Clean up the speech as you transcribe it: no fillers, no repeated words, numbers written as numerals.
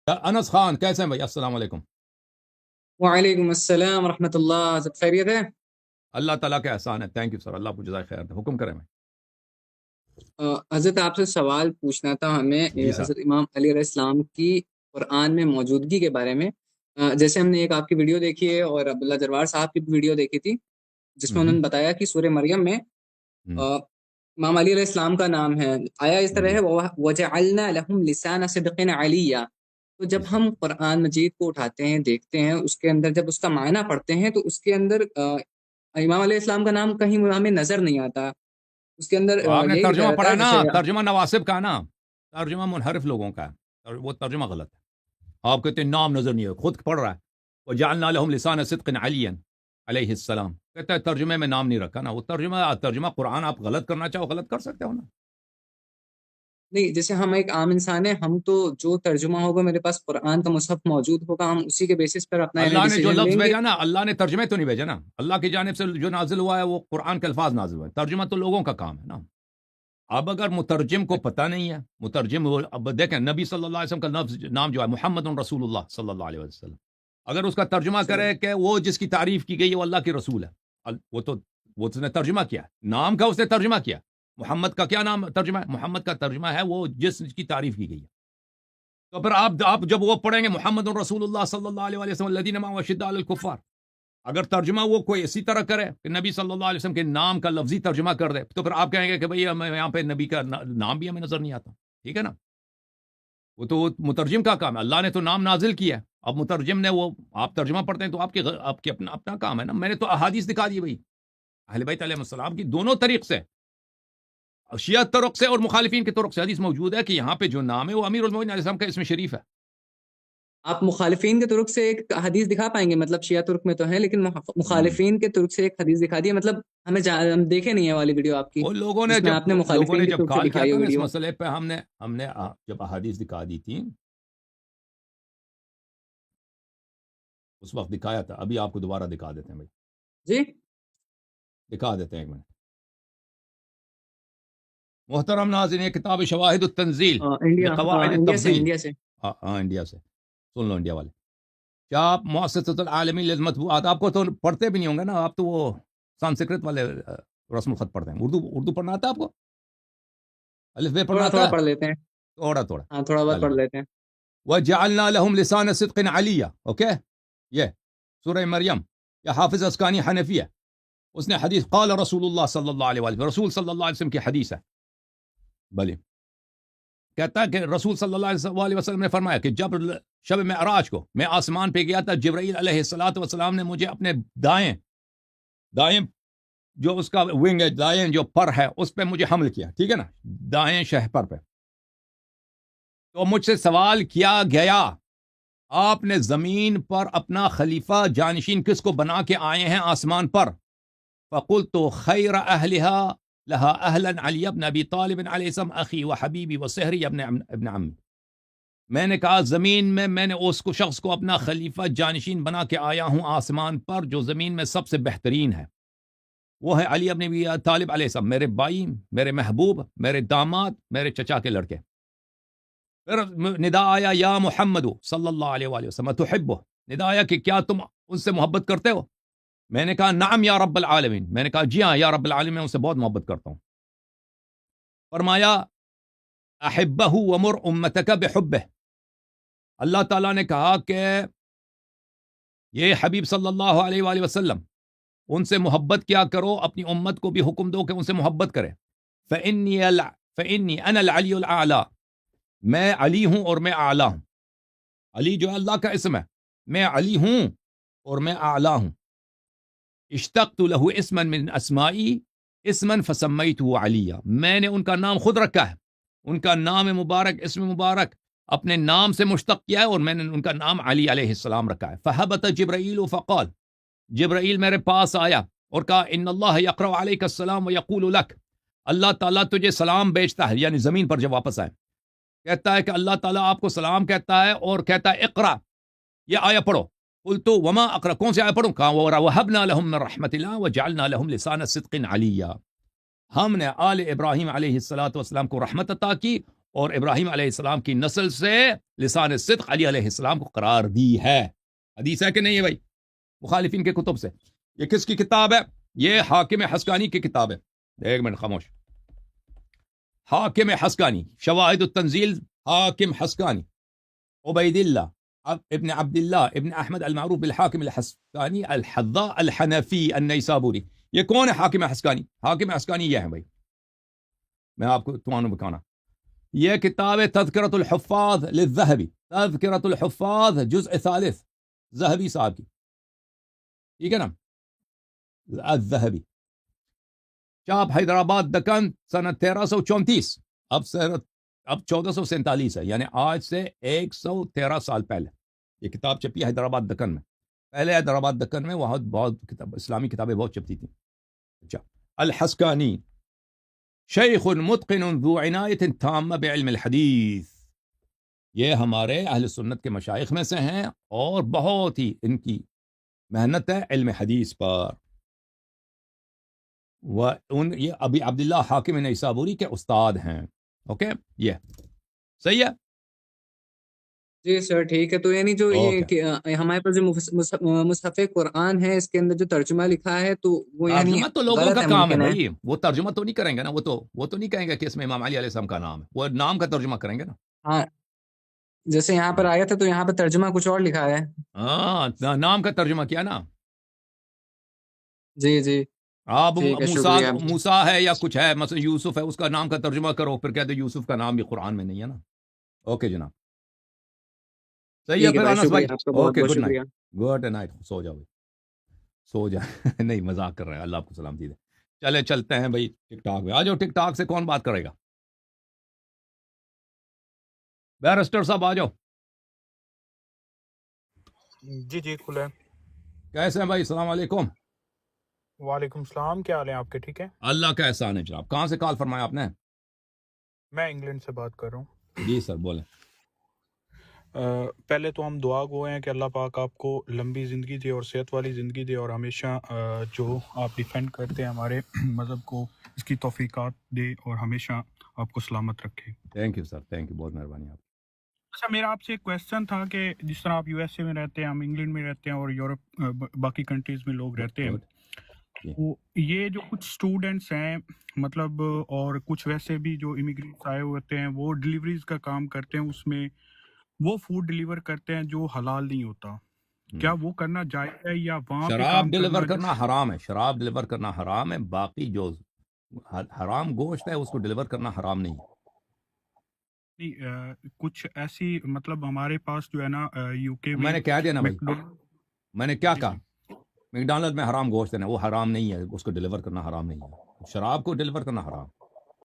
انس خان کیسے ہیں بھائی؟ السلام علیکم۔ وعلیکم السلام ورحمۃ اللہ، سب خیریت ہے؟ اللہ تعالیٰ کا احسان ہے، تھینک یو سر، اللہ آپ کو جزائے خیر دے۔ حکم کریں بھائی۔ حضرت آپ سے سوال پوچھنا تھا ہمیں جی سر۔ حضرت امام علیہ السلام کی قرآن میں موجودگی کے بارے میں۔ جیسے ہم نے ایک آپ کی ویڈیو دیکھی ہے اور عبداللہ جروار صاحب کی ویڈیو دیکھی تھی جس میں انہوں نے بتایا کہ سورہ مریم میں امام علی علیہ السلام کا نام ہے، آیا اس طرح ہے وَجَعَلْنَا لَهُمْ لِسَانَ صِدْقٍ عَلِيًّا۔ تو جب ہم قرآن مجید کو اٹھاتے ہیں، دیکھتے ہیں، اس کے اندر جب اس کا معنی پڑھتے ہیں تو اس کے اندر امام علیہ السلام کا نام کہیں ہمیں نظر نہیں آتا۔ اس کے اندر تو آپ نے یہی ترجمہ لکھا پڑھا رہتا نا، ہے جیسے ترجمہ نواسب کا نا، ترجمہ منحرف لوگوں کا ہے، وہ ترجمہ غلط ہے۔ آپ کہتے ہیں نام نظر نہیں ہے، خود پڑھ رہا ہے وَجَعَلْنَا لَهُمْ لِسَانَ صِدْقٍ عَلِيًّا علیہ السلام، کہتا ہے ترجمے میں نام نہیں رکھا نا۔ وہ ترجمہ قرآن آپ غلط کرنا چاہو غلط کر سکتے ہو نا۔ نہیں، جیسے ہم ایک عام انسان ہیں، ہم تو جو ترجمہ ہوگا، میرے پاس قرآن کا مصحف موجود ہوگا، ہم اسی کے بیسس پر اپنا اللہ نے جو ڈیسیجن لفظ لیں گے۔ بھیجا نا، اللہ نے ترجمے تو نہیں بھیجا نا، اللہ کی جانب سے جو نازل ہوا ہے وہ قرآن کے الفاظ نازل ہوئے، ترجمہ تو لوگوں کا کام ہے نا۔ اب اگر مترجم کو پتہ نہیں ہے، مترجم اب دیکھیں نبی صلی اللہ علیہ وسلم کا نام جو ہے محمد رسول اللہ صلی اللہ علیہ وسلم، اگر اس کا ترجمہ کرے کہ وہ جس کی تعریف کی گئی ہے وہ اللہ کی رسول ہے، وہ اس نے ترجمہ کیا، نام کا اس نے ترجمہ کیا۔ محمد کا کیا نام ترجمہ ہے؟ محمد کا ترجمہ ہے وہ جس کی تعریف کی گئی ہے۔ تو پھر آپ جب وہ پڑھیں گے محمد رسول اللہ صلی اللہ علیہ وسلم الذین معه اشداء علی الکفار، اگر ترجمہ وہ کوئی اسی طرح کرے کہ نبی صلی اللہ علیہ وسلم کے نام کا لفظی ترجمہ کر دے، تو پھر آپ کہیں گے کہ بھئی یہاں پہ نبی کا نام بھی ہمیں نظر نہیں آتا، ٹھیک ہے نا۔ وہ تو مترجم کا کام ہے، اللہ نے تو نام نازل کیا ہے، اب مترجم نے وہ آپ ترجمہ پڑھتے ہیں تو آپ کے اپنا کام ہے نا۔ میں نے تو احادیث دکھا دی بھائی اہل بیت علیہ السلام کی دونوں طریق سے، شیعہ طرق سے اور مخالفین کے طرق سے حدیث موجود ہے کہ یہاں پہ جو نام ہے وہ امیر المومنین علیہ السلام کا اسم شریف ہے۔ آپ مخالفین کے طرق سے ایک حدیث دکھا پائیں گے؟ مطلب شیعہ ترک میں تو ہے، لیکن مخالفین کے طرق سے ایک حدیث دکھا دی ہے۔ مطلب ہم دیکھے نہیں ہے والی ویڈیو آپ کی وہ لوگوں نے جس میں آپ نے مخالفین کی جب طرف سے کال کیا دکھائی تھا ہے نا اس ویڈیو۔ مسئلے پہ، ہم نے جب احادیث دکھا دی تھی اس وقت دکھایا تھا، ابھی آپ کو دوبارہ دکھا دیتے ہیں بھائی، جی دکھا دیتے ہیں ایک منٹ۔ محترم ناظرین، یہ کتاب شواہد التنزیل بقواعد التفضیل، انڈیا سے ہاں انڈیا سے، سن لو انڈیا والے، کیا آپ مؤسسۃ العالمین للمطبوعات، آپ کو تو پڑھتے بھی نہیں ہوں گے نا، آپ تو وہ سنسکرت والے رسم الخط پڑھتے ہیں، اردو پڑھنا آتا ہے آپ کو؟ الف بے پڑھنا آتا تھوڑا ہے؟ پڑھ لیتے ہیں، تھوڑا ہاں تھوڑا بہت پڑھ لیتے ہیں۔ وَجَعَلْنَا لَهُمْ لِسَانَ صِدْقٍ عَلِيًّا، اوکے، یہ سورہ مریم، یا حافظ اسکانی حنفی ہے، اس نے حدیث قال رسول اللہ صلی اللہ علیہ وسلم، رسول صلی اللہ علیہ وسلم کی حدیث ہے، بلی کہتا ہے کہ رسول صلی اللہ علیہ وسلم نے فرمایا کہ جب شب معراج کو میں آسمان پہ گیا تھا، جبرائیل علیہ السلام نے مجھے اپنے دائیں جو اس کا ونگ ہے، دائیں جو پر ہے اس پہ مجھے حمل کیا، ٹھیک ہے نا، دائیں شہپر پہ، تو مجھ سے سوال کیا گیا آپ نے زمین پر اپنا خلیفہ جانشین کس کو بنا کے آئے ہیں آسمان پر؟ فقلت خیر اہلہا لہا اہلا علی ابن ابی طالب علیہ السلام اخی و حبیبی و سحری ابن عمی، میں نے کہا زمین میں نے اس کو شخص کو اپنا خلیفہ جانشین بنا کے آیا ہوں آسمان پر جو زمین میں سب سے بہترین ہے، وہ ہے علی ابن ابی طالب علیہ السلام، میرے بھائی، میرے محبوب، میرے داماد، میرے چچا کے لڑکے۔ پھر ندا آیا یا محمد صلی اللہ علیہ وآلہ وسلم تحبہ، ندا آیا کہ کیا تم ان سے محبت کرتے ہو؟ میں نے کہا نعم یا رب العالمین، میں نے کہا جی ہاں یا رب العالمین، میں ان سے بہت محبت کرتا ہوں۔ فرمایا احبہ ومر امتک بحبہ، اللہ تعالیٰ نے کہا کہ یہ حبیب صلی اللہ علیہ وآلہ وسلم ان سے محبت کیا کرو، اپنی امت کو بھی حکم دو کہ ان سے محبت کرے۔ فإنی انا العلی الاعلی، میں علی ہوں اور میں اعلی ہوں، علی جو ہے اللہ کا اسم ہے، میں علی ہوں اور میں اعلی ہوں۔ اشتقت له اسما من اسمائی اسما فسمیته علیہ، میں نے ان کا نام خود رکھا ہے، ان کا نام مبارک، اسم مبارک اپنے نام سے مشتق کیا ہے اور میں نے ان کا نام علی علیہ السلام رکھا ہے۔ فہبط جبرائیل فقال، جبرائیل میرے پاس آیا اور کہا ان اللہ یقرأ علیک السلام ویقول لک، اللہ تعالیٰ تجھے سلام بیچتا ہے، یعنی زمین پر جب واپس آئے کہتا ہے کہ اللہ تعالیٰ آپ کو سلام کہتا ہے اور کہتا ہے اقرا، یہ آیا پڑھو۔ قلت وما اقرا، کون سی آیا پڑھوں؟ کہا وَوَهَبْنَا لَهُم مِّن رَحْمَتِ اللَّهِ وَجَعَلْنَا لَهُمْ لِسَانَ صِدْقٍ عَلِيًّا، ہم نے آل ابراہیم علیہ السلام کو رحمت عطا کی اور ابراہیم علیہ السلام کی نسل سے لسان صدق علی علیہ السلام کو قرار دی ہے. حدیث ہے کہ نہیں ہے بھائی؟ مخالفین کے کتب سے. یہ کس کی کتاب ہے؟ یہ حاکم حسکانی کی کتاب ہے. ایک منٹ خاموش. حاکم حسکانی، شواہد التنزیل، حاکم حسکانی، عبید اللہ ابن عبداللہ ابن احمد المعروف بالحاکم الحسکانی الحذاء الحنفی النیسابوری. یہ کون ہے حاکم حسکانی؟ حاکم حسکانی یہ ہے بھائی، میں آپ کو تمہاروں بتانا. یہ کتاب تذکرۃ الحفاظ للذہبی، تذکرۃ الحفاظ جزء ثالث، ذہبی صاحب کی، ٹھیک ہے نا، الذہبی. چاپ حیدرآباد دکن سنہ 1334. اب 1447 ہے، یعنی آج سے 113 سال پہلے یہ کتاب چھپی حیدرآباد دکن میں. پہلے حیدرآباد دکن میں وہاں بہت کتاب اسلامی کتابیں بہت چھپتی تھیں. اچھا، الحسکانی شیخ متقن ذو عنایت تامہ بعلم الحدیث. یہ ہمارے اہل سنت کے مشائخ میں سے ہیں اور بہت ہی ان کی محنت ہے علم حدیث پر. یہ ابی عبداللہ حاکم نیسابوری کے استاد ہیں. اوکے، یہ صحیح ہے. جی سر ٹھیک ہے. تو یعنی جو یہ ہمارے پاس جو مصحف قرآن ہے اس کے اندر جو ترجمہ لکھا ہے تو وہ یعنی ترجمہ تو لوگوں کا کام ہے بھائی، وہ ترجمہ تو نہیں کریں گے نا، وہ تو نہیں کہیں گے کہ اس میں امام علی علیہ السلام کا نام ہے، وہ نام کا ترجمہ کریں گے نا. ہاں، جیسے یہاں پر آیا تھا تو یہاں پہ ترجمہ کچھ اور لکھا ہے. ہاں، نام کا ترجمہ کیا نا. جی جی، آپ موسیٰ ہے یا کچھ ہے، مثلا یوسف ہے، اس کا نام کا ترجمہ کرو، پھر کہتے یوسف کا نام بھی قرآن میں نہیں ہے نا. اوکے جناب، صحیح ہے. پھر انس بھائی okay, good night. Good night. سو جاؤ بھائی، سو جا. نہیں مذاق کر رہے ہیں، اللہ آپ کو سلامتی دے. چلے چلتے ہیں بھائی ٹک ٹاک میں. آ جاؤ، ٹک ٹاک سے کون بات کرے گا؟ بیرسٹر صاحب آ جاؤ. جی جی کھلا ہے. کیسے ہیں بھائی؟ السلام علیکم. وعلیکم السلام، کیا حال ہے آپ کے؟ ٹھیک ہے، اللہ کا احسان ہے جناب. کہاں سے کال فرمایا آپ نے؟ میں انگلینڈ سے بات کر رہا ہوں. جی سر بولیں. پہلے تو ہم دعا گو ہیں کہ اللہ پاک آپ کو لمبی زندگی دے اور صحت والی زندگی دے، اور ہمیشہ جو آپ ڈیفینڈ کرتے ہیں ہمارے مذہب کو، اس کی توفیقات دے اور ہمیشہ آپ کو سلامت رکھے. Thank you sir, thank you, بہت مہربانی آپ. اچھا، میرا آپ سے ایک کویسچن تھا کہ جس طرح آپ یو ایس اے میں رہتے ہیں، ہم انگلینڈ میں رہتے ہیں اور یورپ باقی کنٹریز میں لوگ رہتے ہیں، تو یہ جو کچھ اسٹوڈنٹس ہیں مطلب، اور کچھ ویسے بھی جو امیگرینٹس آئے ہوتے ہیں، وہ ڈلیوریز کا کام کرتے ہیں، اس میں وہ فوڈ ڈلیور کرتے ہیں جو حلال نہیں ہوتا. کیا وہ کرنا جائز ہے یا وہاں پہ شراب ڈلیور کرنا حرام ہے؟ شراب ڈلیور کرنا حرام ہے. باقی جو حرام گوشت ہے اس کو ڈلیور کرنا حرام نہیں ہے. کچھ ایسی مطلب ہمارے پاس جو ہے نا یو کے میں نے کہہ دیا نا بھائی، میں نے کیا کہا؟ میکڈونلڈ میں حرام گوشت ہے نا، وہ حرام نہیں ہے، اس کو ڈلیور کرنا حرام نہیں ہے. شراب کو ڈلیور کرنا حرام.